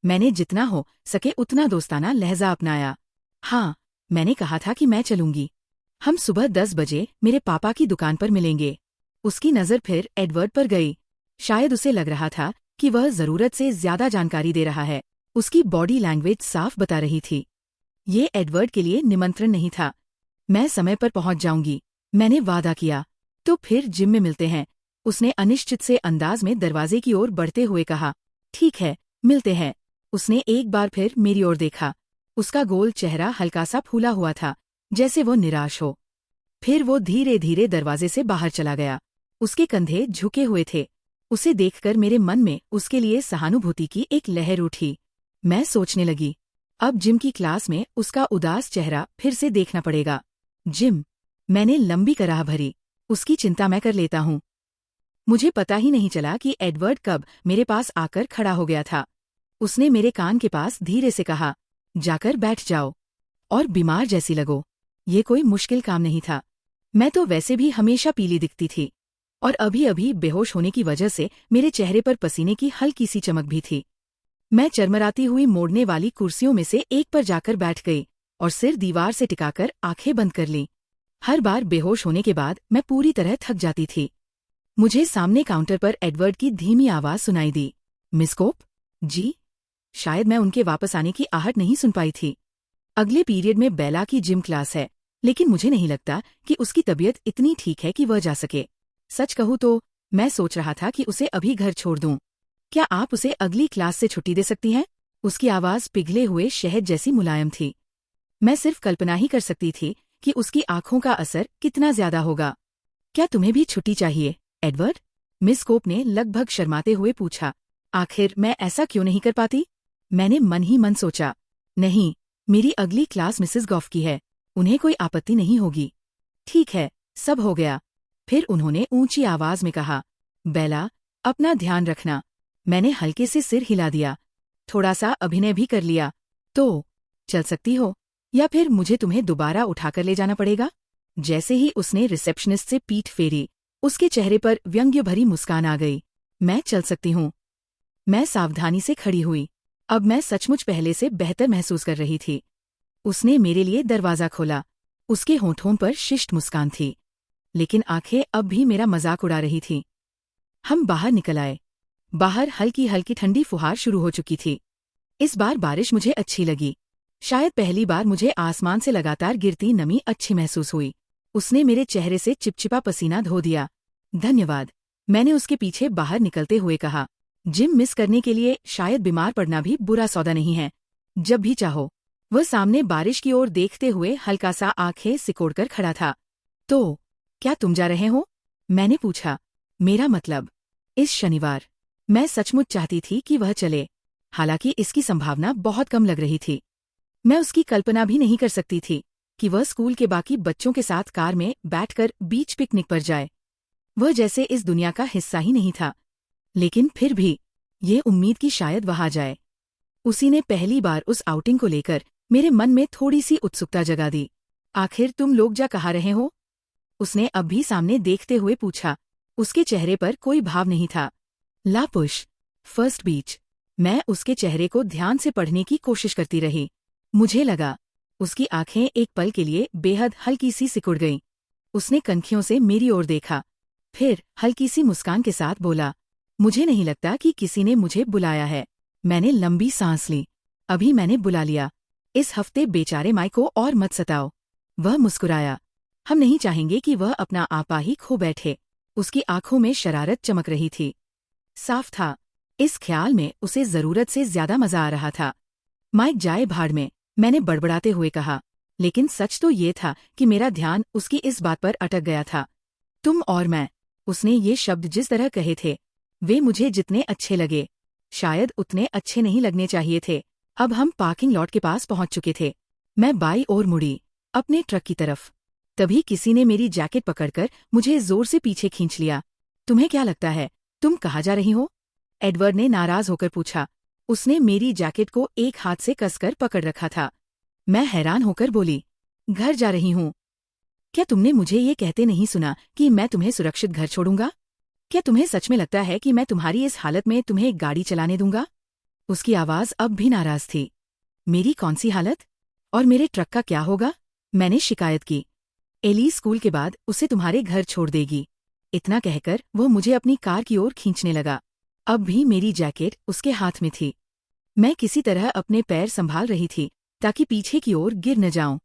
मैंने जितना हो सके उतना दोस्ताना लहजा अपनाया। हाँ, मैंने कहा था कि मैं चलूंगी। हम सुबह 10 बजे मेरे पापा की दुकान पर मिलेंगे। उसकी नजर फिर एडवर्ड पर गई। शायद उसे लग रहा था कि वह जरूरत से ज्यादा जानकारी दे रहा है। उसकी बॉडी लैंग्वेज साफ बता रही थी। ये एडवर्ड के लिए निमंत्रण नहीं था। मैं समय पर पहुंच जाऊंगी, मैंने वादा किया। तो फिर जिम में मिलते हैं, उसने अनिश्चित से अंदाज में दरवाजे की ओर बढ़ते हुए कहा। ठीक है, मिलते हैं। उसने एक बार फिर मेरी ओर देखा। उसका गोल चेहरा हल्का सा फूला हुआ था, जैसे वो निराश हो। फिर वो धीरे धीरे दरवाजे से बाहर चला गया। उसके कंधे झुके हुए थे। उसे देखकर मेरे मन में उसके लिए सहानुभूति की एक लहर उठी। मैं सोचने लगी, अब जिम की क्लास में उसका उदास चेहरा फिर से देखना पड़ेगा। जिम, मैंने लंबी कराह भरी। उसकी चिंता मैं कर लेता हूँ। मुझे पता ही नहीं चला कि एडवर्ड कब मेरे पास आकर खड़ा हो गया था। उसने मेरे कान के पास धीरे से कहा, जाकर बैठ जाओ और बीमार जैसी लगो। ये कोई मुश्किल काम नहीं था। मैं तो वैसे भी हमेशा पीली दिखती थी और अभी अभी बेहोश होने की वजह से मेरे चेहरे पर पसीने की हल्की सी चमक भी थी। मैं चरमराती हुई मोड़ने वाली कुर्सियों में से एक पर जाकर बैठ गई और सिर दीवार से टिकाकर आंखें बंद कर ली। हर बार बेहोश होने के बाद मैं पूरी तरह थक जाती थी। मुझे सामने काउंटर पर एडवर्ड की धीमी आवाज सुनाई दी। मिस कोप? जी? शायद मैं उनके वापस आने की आहट नहीं सुन पाई थी। अगले पीरियड में बेला की जिम क्लास है, लेकिन मुझे नहीं लगता कि उसकी तबीयत इतनी ठीक है कि वह जा सके। सच कहूँ तो मैं सोच रहा था कि उसे अभी घर छोड़ दूं। क्या आप उसे अगली क्लास से छुट्टी दे सकती हैं? उसकी आवाज पिघले हुए शहद जैसी मुलायम थी। मैं सिर्फ कल्पना ही कर सकती थी कि उसकी आंखों का असर कितना ज्यादा होगा। क्या तुम्हें भी छुट्टी चाहिए, एडवर्ड? मिस कोप ने लगभग शर्माते हुए पूछा। आखिर मैं ऐसा क्यों नहीं कर पाती? मैंने मन ही मन सोचा। नहीं, मेरी अगली क्लास मिसेस गॉफ की है, उन्हें कोई आपत्ति नहीं होगी। ठीक है, सब हो गया। फिर उन्होंने ऊंची आवाज में कहा, बेला, अपना ध्यान रखना। मैंने हल्के से सिर हिला दिया। थोड़ा सा अभिनय भी कर लिया। तो चल सकती हो, या फिर मुझे तुम्हें दोबारा उठाकर ले जाना पड़ेगा? जैसे ही उसने रिसेप्शनिस्ट से पीठ फेरी, उसके चेहरे पर व्यंग्य भरी मुस्कान आ गई। मैं चल सकती हूँ। मैं सावधानी से खड़ी हुई। अब मैं सचमुच पहले से बेहतर महसूस कर रही थी। उसने मेरे लिए दरवाज़ा खोला। उसके होंठों पर शिष्ट मुस्कान थी, लेकिन आंखें अब भी मेरा मजाक उड़ा रही थीं। हम बाहर निकल आए। बाहर हल्की हल्की ठंडी फुहार शुरू हो चुकी थी। इस बार बारिश मुझे अच्छी लगी। शायद पहली बार मुझे आसमान से लगातार गिरती नमी अच्छी महसूस हुई। उसने मेरे चेहरे से चिपचिपा पसीना धो दिया। धन्यवाद, मैंने उसके पीछे बाहर निकलते हुए कहा। जिम मिस करने के लिए शायद बीमार पड़ना भी बुरा सौदा नहीं है। जब भी चाहो। वह सामने बारिश की ओर देखते हुए हल्का सा आंखें सिकोड़कर खड़ा था। तो क्या तुम जा रहे हो? मैंने पूछा। मेरा मतलब, इस शनिवार। मैं सचमुच चाहती थी कि वह चले, हालांकि इसकी संभावना बहुत कम लग रही थी। मैं उसकी कल्पना भी नहीं कर सकती थी कि वह स्कूल के बाकी बच्चों के साथ कार में बैठकर बीच पिकनिक पर जाए। वह जैसे इस दुनिया का हिस्सा ही नहीं था। लेकिन फिर भी ये उम्मीद कि शायद वह जाए। उसी ने पहली बार उस आउटिंग को लेकर मेरे मन में थोड़ी सी उत्सुकता जगा दी। आखिर तुम लोग जा कहाँ रहे हो? उसने अब भी सामने देखते हुए पूछा। उसके चेहरे पर कोई भाव नहीं था। ला पुश, फर्स्ट बीच। मैं उसके चेहरे को ध्यान से पढ़ने की कोशिश करती रही। मुझे लगा उसकी आंखें एक पल के लिए बेहद हल्की सी सिकुड़ गईं। उसने कनखियों से मेरी ओर देखा, फिर हल्की सी मुस्कान के साथ बोला, मुझे नहीं लगता कि किसी ने मुझे बुलाया है। मैंने लंबी सांस ली। अभी मैंने बुला लिया। इस हफ्ते बेचारे माई को और मत सताओ। वह मुस्कुराया। हम नहीं चाहेंगे कि वह अपना आपा ही खो बैठे। उसकी आंखों में शरारत चमक रही थी। साफ था, इस ख्याल में उसे जरूरत से ज्यादा मजा आ रहा था। माइक जाए भाड़ में, मैंने बड़बड़ाते हुए कहा, लेकिन सच तो ये था कि मेरा ध्यान उसकी इस बात पर अटक गया था। तुम और मैं। उसने ये शब्द जिस तरह कहे थे, वे मुझे जितने अच्छे लगे, शायद उतने अच्छे नहीं लगने चाहिए थे। अब हम पार्किंग लॉट के पास पहुंच चुके थे। मैं बाई ओर मुड़ी, अपने ट्रक की तरफ। तभी किसी ने मेरी जैकेट पकड़कर मुझे जोर से पीछे खींच लिया। तुम्हें क्या लगता है, तुम कहाँ जा रही हो? एडवर्ड ने नाराज होकर पूछा। उसने मेरी जैकेट को एक हाथ से कसकर पकड़ रखा था। मैं हैरान होकर बोली, घर जा रही हूँ। क्या तुमने मुझे ये कहते नहीं सुना कि मैं तुम्हें सुरक्षित घर छोड़ूंगा? क्या तुम्हें सच में लगता है कि मैं तुम्हारी इस हालत में तुम्हें गाड़ी चलाने दूंगा? उसकी आवाज अब भी नाराज थी। मेरी कौन सी हालत? और मेरे ट्रक का क्या होगा? मैंने शिकायत की। एली स्कूल के बाद उसे तुम्हारे घर छोड़ देगी। इतना कहकर वह मुझे अपनी कार की ओर खींचने लगा। अब भी मेरी जैकेट उसके हाथ में थी। मैं किसी तरह अपने पैर संभाल रही थी ताकि पीछे की ओर गिर न जाऊं।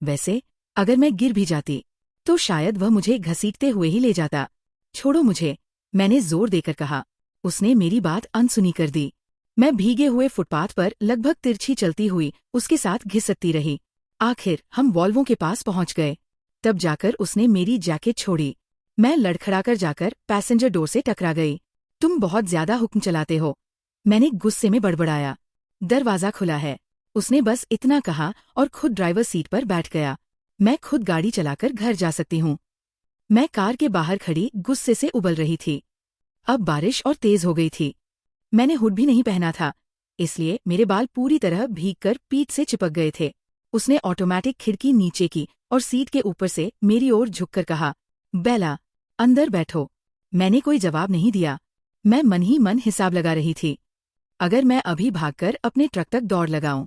वैसे अगर मैं गिर भी जाती तो शायद वह मुझे घसीटते हुए ही ले जाता। छोड़ो मुझे, मैंने जोर देकर कहा। उसने मेरी बात अनसुनी कर दी। मैं भीगे हुए फुटपाथ पर लगभग तिरछी चलती हुई उसके साथ घिसकती रही। आखिर हम वॉल्वो के पास पहुंच गए। तब जाकर उसने मेरी जैकेट छोड़ी। मैं लड़खड़ाकर जाकर पैसेंजर डोर से टकरा गई। तुम बहुत ज्यादा हुक्म चलाते हो, मैंने गुस्से में बड़बड़ाया। दरवाजा खुला है, उसने बस इतना कहा और खुद ड्राइवर सीट पर बैठ गया। मैं खुद गाड़ी चलाकर घर जा सकती हूँ। मैं कार के बाहर खड़ी गुस्से से उबल रही थी। अब बारिश और तेज हो गई थी। मैंने हुड भी नहीं पहना था, इसलिए मेरे बाल पूरी तरह भीगकर पीठ से चिपक गए थे। उसने ऑटोमेटिक खिड़की नीचे की और सीट के ऊपर से मेरी ओर झुककर कहा, बेला, अंदर बैठो। मैंने कोई जवाब नहीं दिया। मैं मन ही मन हिसाब लगा रही थी। अगर मैं अभी भागकर अपने ट्रक तक दौड़ लगाऊं,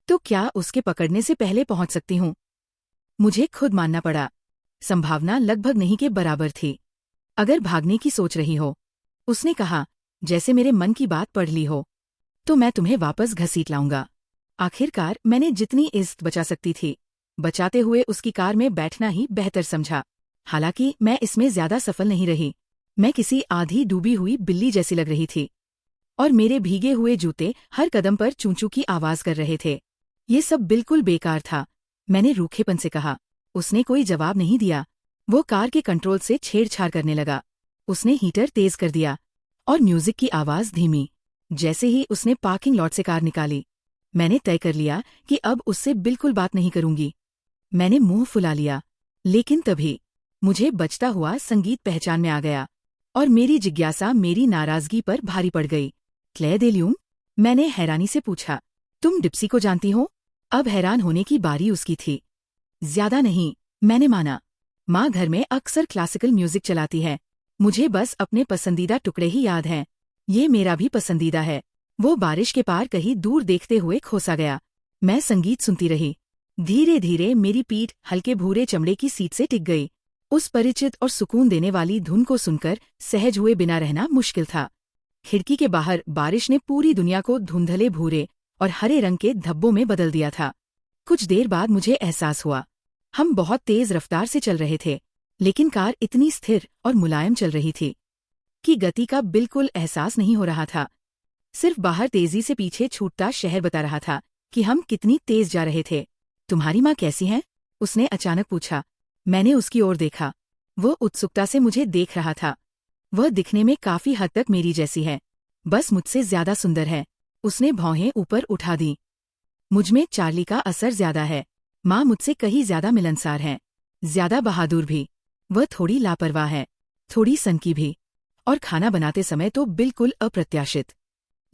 तो क्या उसके पकड़ने से पहले पहुंच सकती हूँ? मुझे खुद मानना पड़ा, संभावना लगभग नहीं के बराबर थी। अगर भागने की सोच रही हो, उसने कहा, जैसे मेरे मन की बात पढ़ ली हो, तो मैं तुम्हें वापस घसीट लाऊंगा। आखिरकार मैंने जितनी इज्जत बचा सकती थी, बचाते हुए उसकी कार में बैठना ही बेहतर समझा। हालांकि मैं इसमें ज्यादा सफल नहीं रही। मैं किसी आधी डूबी हुई बिल्ली जैसी लग रही थी। और मेरे भीगे हुए जूते हर कदम पर चूं-चूं की आवाज कर रहे थे। ये सब बिल्कुल बेकार था, मैंने रूखेपन से कहा। उसने कोई जवाब नहीं दिया। वो कार के कंट्रोल से छेड़छाड़ करने लगा। उसने हीटर तेज कर दिया और म्यूजिक की आवाज धीमी। जैसे ही उसने पार्किंग लॉट से कार निकाली, मैंने तय कर लिया कि अब उससे बिल्कुल बात नहीं करूंगी। मैंने मुंह फुला लिया, लेकिन तभी मुझे बजता हुआ संगीत पहचान में आ गया और मेरी जिज्ञासा मेरी नाराजगी पर भारी पड़ गई। क्ले दे ल्यूम? मैंने हैरानी से पूछा। तुम डिप्सी को जानती हो? अब हैरान होने की बारी उसकी थी। ज्यादा नहीं, मैंने माना। माँ घर में अक्सर क्लासिकल म्यूजिक चलाती है। मुझे बस अपने पसंदीदा टुकड़े ही याद हैं। ये मेरा भी पसंदीदा है। वो बारिश के पार कहीं दूर देखते हुए खोसा गया। मैं संगीत सुनती रही। धीरे धीरे मेरी पीठ हल्के भूरे चमड़े की सीट से टिक गई। उस परिचित और सुकून देने वाली धुन को सुनकर सहज हुए बिना रहना मुश्किल था। खिड़की के बाहर बारिश ने पूरी दुनिया को धुंधले भूरे और हरे रंग के धब्बों में बदल दिया था। कुछ देर बाद मुझे एहसास हुआ, हम बहुत तेज रफ्तार से चल रहे थे, लेकिन कार इतनी स्थिर और मुलायम चल रही थी कि गति का बिल्कुल एहसास नहीं हो रहा था। सिर्फ बाहर तेजी से पीछे छूटता शहर बता रहा था कि हम कितनी तेज जा रहे थे। तुम्हारी माँ कैसी है? उसने अचानक पूछा। मैंने उसकी ओर देखा। वो उत्सुकता से मुझे देख रहा था। वह दिखने में काफी हद तक मेरी जैसी है, बस मुझसे ज्यादा सुंदर है। उसने भौहें ऊपर उठा दी। मुझमें चार्ली का असर ज्यादा है। माँ मुझसे कहीं ज्यादा मिलनसार है, ज्यादा बहादुर भी। वह थोड़ी लापरवाह है, थोड़ी सनकी भी, और खाना बनाते समय तो बिल्कुल अप्रत्याशित।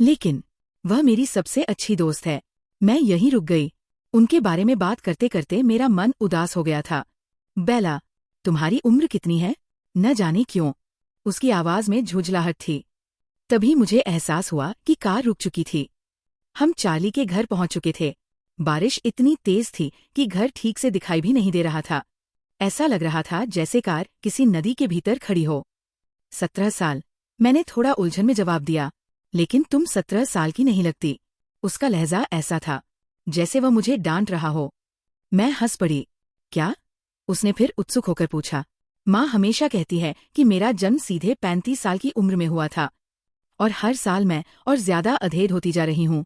लेकिन वह मेरी सबसे अच्छी दोस्त है। मैं यहीं रुक गई। उनके बारे में बात करते करते मेरा मन उदास हो गया था। बेला, तुम्हारी उम्र कितनी है? न जाने क्यों उसकी आवाज में झुंझलाहट थी। तभी मुझे एहसास हुआ कि कार रुक चुकी थी। हम चार्ली के घर पहुंच चुके थे। बारिश इतनी तेज थी कि घर ठीक से दिखाई भी नहीं दे रहा था। ऐसा लग रहा था जैसे कार किसी नदी के भीतर खड़ी हो। 17 साल, मैंने थोड़ा उलझन में जवाब दिया। लेकिन तुम 17 साल की नहीं लगती। उसका लहजा ऐसा था जैसे वह मुझे डांट रहा हो। मैं हंस पड़ी। क्या? उसने फिर उत्सुक होकर पूछा। माँ हमेशा कहती है कि मेरा जन्म सीधे 35 साल की उम्र में हुआ था, और हर साल मैं और ज्यादा अधेड़ होती जा रही हूँ।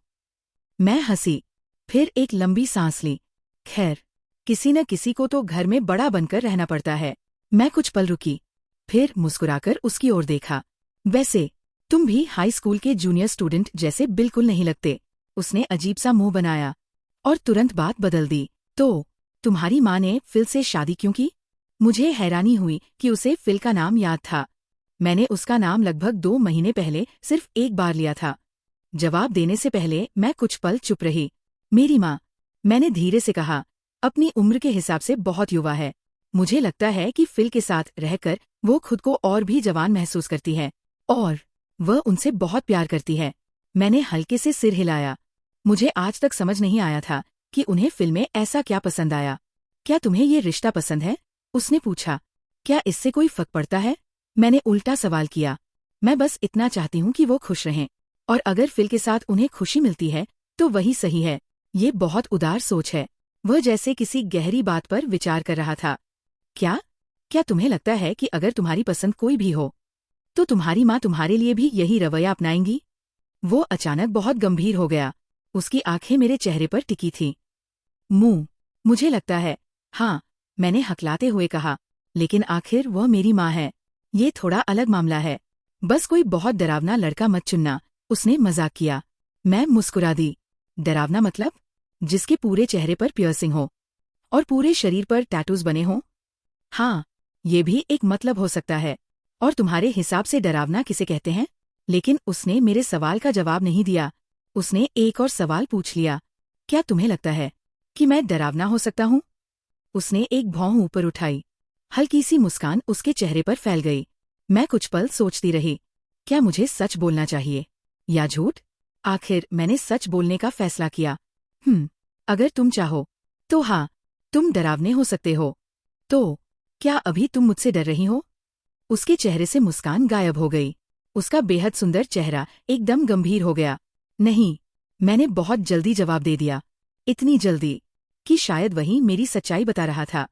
मैं हंसी, फिर एक लंबी सांस ली। खैर, किसी न किसी को तो घर में बड़ा बनकर रहना पड़ता है। मैं कुछ पल रुकी, फिर मुस्कुराकर उसकी ओर देखा। वैसे तुम भी हाई स्कूल के जूनियर स्टूडेंट जैसे बिल्कुल नहीं लगते। उसने अजीब सा मुंह बनाया और तुरंत बात बदल दी। तो तुम्हारी माँ ने फिल से शादी क्यों की? मुझे हैरानी हुई कि उसे फिल का नाम याद था। मैंने उसका नाम लगभग 2 महीने पहले सिर्फ एक बार लिया था। जवाब देने से पहले मैं कुछ पल चुप रही। मेरी माँ, मैंने धीरे से कहा, अपनी उम्र के हिसाब से बहुत युवा है। मुझे लगता है कि फिल के साथ रहकर वो खुद को और भी जवान महसूस करती है, और वह उनसे बहुत प्यार करती है। मैंने हल्के से सिर हिलाया। मुझे आज तक समझ नहीं आया था कि उन्हें फिल में ऐसा क्या पसंद आया। क्या तुम्हें ये रिश्ता पसंद है? उसने पूछा। क्या इससे कोई फर्क पड़ता है? मैंने उल्टा सवाल किया। मैं बस इतना चाहती हूँ कि वो खुश रहें, और अगर फिल के साथ उन्हें खुशी मिलती है तो वही सही है। ये बहुत उदार सोच है। वह जैसे किसी गहरी बात पर विचार कर रहा था। क्या तुम्हें लगता है कि अगर तुम्हारी पसंद कोई भी हो तो तुम्हारी माँ तुम्हारे लिए भी यही रवैया अपनाएंगी? वो अचानक बहुत गंभीर हो गया। उसकी आंखें मेरे चेहरे पर टिकी थीं। मुझे लगता है, हाँ, मैंने हकलाते हुए कहा। लेकिन आखिर वह मेरी माँ है। ये थोड़ा अलग मामला है। बस कोई बहुत डरावना लड़का मत चुनना। उसने मजाक किया। मैं मुस्कुरा दी। डरावना मतलब? जिसके पूरे चेहरे पर पियर्सिंग हो और पूरे शरीर पर टैटूज बने हों? हाँ, ये भी एक मतलब हो सकता है। और तुम्हारे हिसाब से डरावना किसे कहते हैं? लेकिन उसने मेरे सवाल का जवाब नहीं दिया। उसने एक और सवाल पूछ लिया। क्या तुम्हें लगता है कि मैं डरावना हो सकता हूँ? उसने एक भौं ऊपर उठाई। हल्की सी मुस्कान उसके चेहरे पर फैल गई। मैं कुछ पल सोचती रही। क्या मुझे सच बोलना चाहिए या झूठ? आखिर मैंने सच बोलने का फैसला किया। अगर तुम चाहो तो हाँ, तुम डरावने हो सकते हो। तो क्या अभी तुम मुझसे डर रही हो? उसके चेहरे से मुस्कान गायब हो गई। उसका बेहद सुंदर चेहरा एकदम गंभीर हो गया। नहीं, मैंने बहुत जल्दी जवाब दे दिया। इतनी जल्दी कि शायद वही मेरी सच्चाई बता रहा था।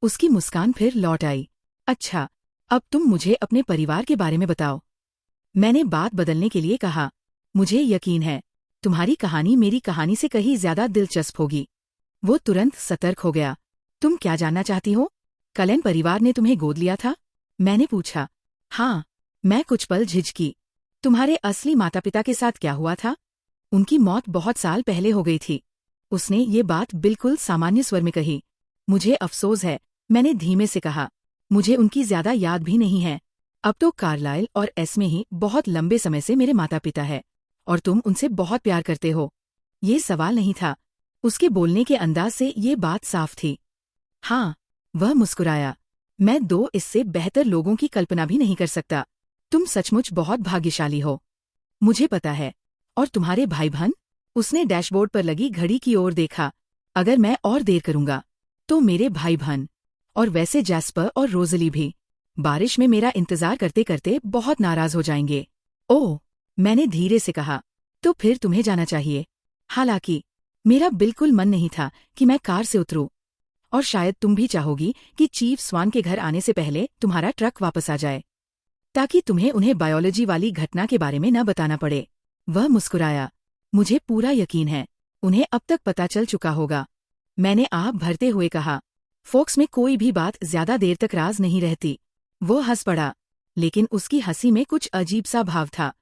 उसकी मुस्कान फिर लौट आई। अच्छा, अब तुम मुझे अपने परिवार के बारे में बताओ। मैंने बात बदलने के लिए कहा। मुझे यकीन है तुम्हारी कहानी मेरी कहानी से कहीं ज्यादा दिलचस्प होगी। वो तुरंत सतर्क हो गया। तुम क्या जानना चाहती हो? कलेन परिवार ने तुम्हें गोद लिया था? मैंने पूछा। हाँ। मैं कुछ पल झिझकी। तुम्हारे असली माता पिता के साथ क्या हुआ था? उनकी मौत बहुत साल पहले हो गई थी। उसने ये बात बिल्कुल सामान्य स्वर में कही। मुझे अफसोस है, मैंने धीमे से कहा। मुझे उनकी ज्यादा याद भी नहीं है। अब तो कार्लाइल और एस्मे ही बहुत लंबे समय से मेरे माता पिता है, और तुम उनसे बहुत प्यार करते हो। ये सवाल नहीं था। उसके बोलने के अंदाज से ये बात साफ थी। हाँ, वह मुस्कुराया। मैं दो इससे बेहतर लोगों की कल्पना भी नहीं कर सकता। तुम सचमुच बहुत भाग्यशाली हो। मुझे पता है। और तुम्हारे भाई बहन? उसने डैशबोर्ड पर लगी घड़ी की ओर देखा। अगर मैं और देर करूंगा तो मेरे भाई बहन, और वैसे जैस्पर और रोज़ली भी, बारिश में मेरा इंतजार करते करते बहुत नाराज हो जाएंगे। ओह, मैंने धीरे से कहा। तो फिर तुम्हें जाना चाहिए। हालांकि मेरा बिल्कुल मन नहीं था कि मैं कार से उतरूं, और शायद तुम भी चाहोगी कि चीफ स्वान के घर आने से पहले तुम्हारा ट्रक वापस आ जाए, ताकि तुम्हें उन्हें बायोलॉजी वाली घटना के बारे में न बताना पड़े। वह मुस्कुराया। मुझे पूरा यकीन है उन्हें अब तक पता चल चुका होगा। मैंने आप भरते हुए कहा। फोक्स में कोई भी बात ज्यादा देर तक राज नहीं रहती। वो हंस पड़ा, लेकिन उसकी हंसी में कुछ अजीब सा भाव था।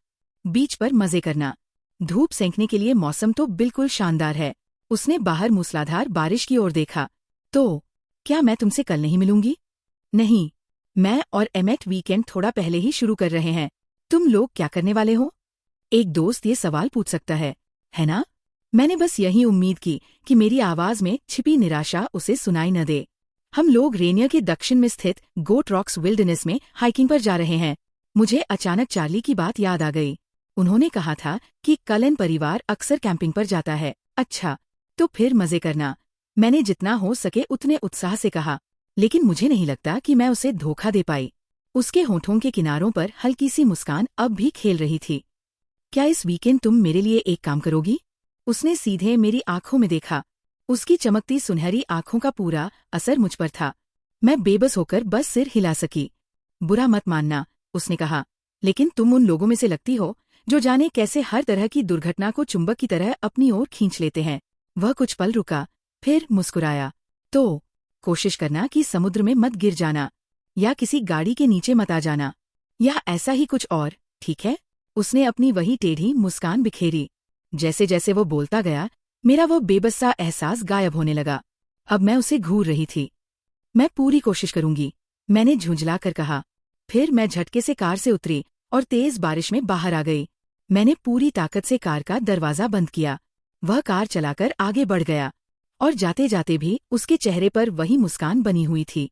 बीच पर मजे करना। धूप सेंकने के लिए मौसम तो बिल्कुल शानदार है। उसने बाहर मूसलाधार बारिश की ओर देखा। तो क्या मैं तुमसे कल नहीं मिलूंगी? नहीं, मैं और एमेट वीकेंड थोड़ा पहले ही शुरू कर रहे हैं। तुम लोग क्या करने वाले हो? एक दोस्त ये सवाल पूछ सकता है ना? मैंने बस यही उम्मीद की कि मेरी आवाज में छिपी निराशा उसे सुनाई न दे। हम लोग रेनिया के दक्षिण में स्थित गोट रॉक्स विल्डरनेस में हाइकिंग पर जा रहे हैं। मुझे अचानक चार्ली की बात याद आ गई। उन्होंने कहा था कि कलेन परिवार अक्सर कैंपिंग पर जाता है। अच्छा, तो फिर मजे करना। मैंने जितना हो सके उतने उत्साह से कहा, लेकिन मुझे नहीं लगता कि मैं उसे धोखा दे पाई। उसके होठों के किनारों पर हल्की सी मुस्कान अब भी खेल रही थी। क्या इस वीकेंड तुम मेरे लिए एक काम करोगी? उसने सीधे मेरी आंखों में देखा। उसकी चमकती सुनहरी आंखों का पूरा असर मुझ पर था। मैं बेबस होकर बस सिर हिला सकी। बुरा मत मानना, उसने कहा, लेकिन तुम उन लोगों में से लगती हो जो जाने कैसे हर तरह की दुर्घटना को चुंबक की तरह अपनी ओर खींच लेते हैं। वह कुछ पल रुका, फिर मुस्कुराया। तो कोशिश करना कि समुद्र में मत गिर जाना, या किसी गाड़ी के नीचे मत आ जाना, या ऐसा ही कुछ और, ठीक है? उसने अपनी वही टेढ़ी मुस्कान बिखेरी। जैसे जैसे वो बोलता गया, मेरा वो बेबस सा एहसास गायब होने लगा। अब मैं उसे घूर रही थी। मैं पूरी कोशिश करूंगी, मैंने झुंझला कर कहा। फिर मैं झटके से कार से उतरी और तेज बारिश में बाहर आ गई। मैंने पूरी ताकत से कार का दरवाजा बंद किया। वह कार चलाकर आगे बढ़ गया, और जाते जाते भी उसके चेहरे पर वही मुस्कान बनी हुई थी।